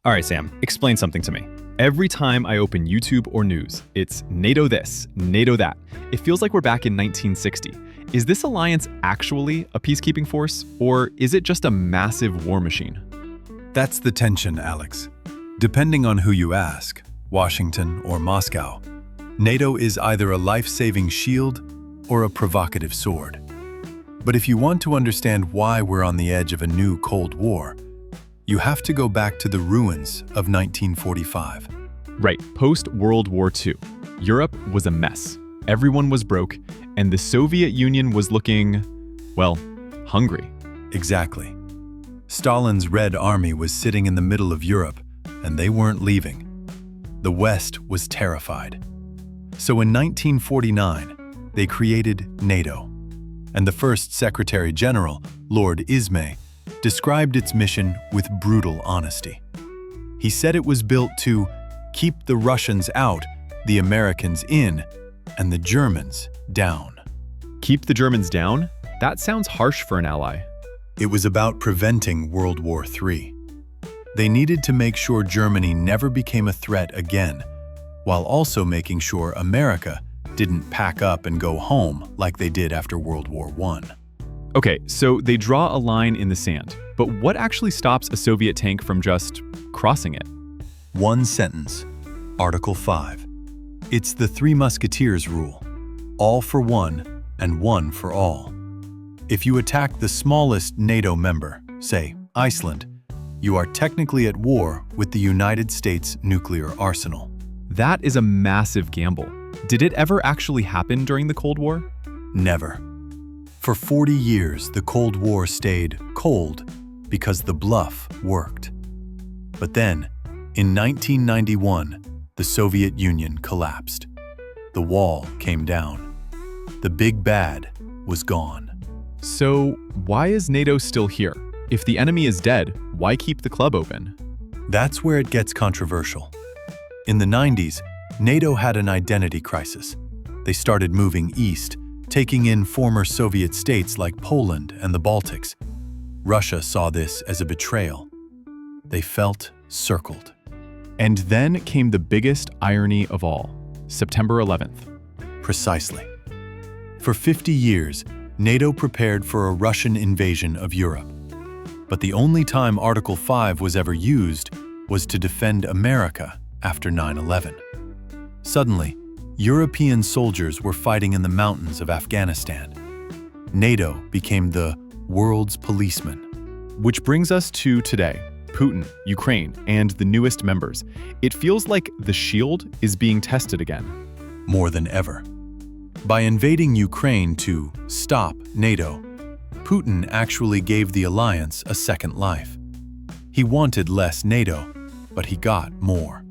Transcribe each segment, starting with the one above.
All right, Sam, explain something to me. Every time I open YouTube or news, it's NATO this, NATO that. It feels like we're back in 1960. Is this alliance actually a peacekeeping force, or is it just a massive war machine? That's the tension, Alex. Depending on who you ask, Washington or Moscow, NATO is either a life-saving shield or a provocative sword. But if you want to understand why we're on the edge of a new Cold War, you have to go back to the ruins of 1945. Right, post-World War II, Europe was a mess. Everyone was broke, and the Soviet Union was looking, well, hungry. Exactly. Stalin's Red Army was sitting in the middle of Europe, and they weren't leaving. The West was terrified. So in 1949, they created NATO, and the first Secretary General, Lord Ismay, described its mission with brutal honesty. He said it was built to keep the Russians out, the Americans in, and the Germans down. Keep the Germans down? That sounds harsh for an ally. It was about preventing World War III. They needed to make sure Germany never became a threat again, while also making sure America didn't pack up and go home like they did after World War I. Okay, so they draw a line in the sand, but what actually stops a Soviet tank from just crossing it? One sentence, Article 5. It's the Three Musketeers rule, all for one and one for all. If you attack the smallest NATO member, say Iceland, you are technically at war with the United States nuclear arsenal. That is a massive gamble. Did it ever actually happen during the Cold War? Never. For 40 years, the Cold War stayed cold because the bluff worked. But then, in 1991, the Soviet Union collapsed. The wall came down. The big bad was gone. So why is NATO still here? If the enemy is dead, why keep the club open? That's where it gets controversial. In the 90s, NATO had an identity crisis. They started moving east, taking in former Soviet states like Poland and the Baltics. Russia saw this as a betrayal. They felt circled. And then came the biggest irony of all, September 11th. Precisely. For 50 years, NATO prepared for a Russian invasion of Europe. But the only time Article 5 was ever used was to defend America after 9/11. Suddenly, European soldiers were fighting in the mountains of Afghanistan. NATO became the world's policeman. Which brings us to today, Putin, Ukraine, and the newest members. It feels like the shield is being tested again. More than ever. By invading Ukraine to stop NATO, Putin actually gave the alliance a second life. He wanted less NATO, but he got more.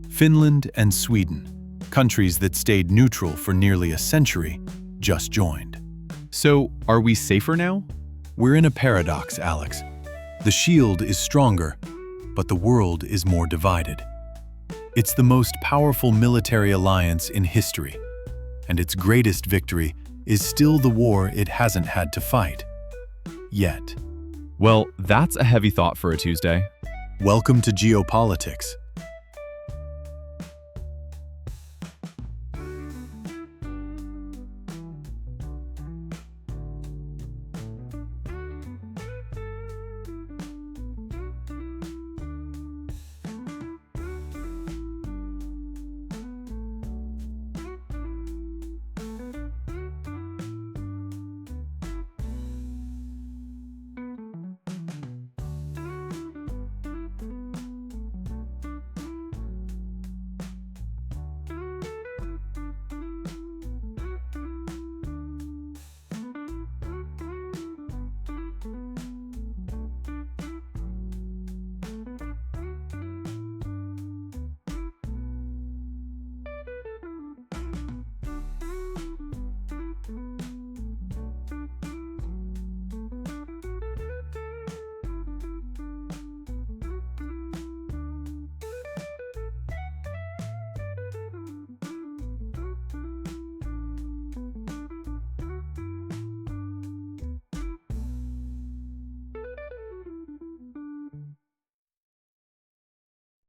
Finland and Sweden, countries that stayed neutral for nearly a century, just joined. So, are we safer now? We're in a paradox, Alex. The shield is stronger, but the world is more divided. It's the most powerful military alliance in history, and its greatest victory is still the war it hasn't had to fight. Yet. Well, that's a heavy thought for a Tuesday. Welcome to Geopolitics.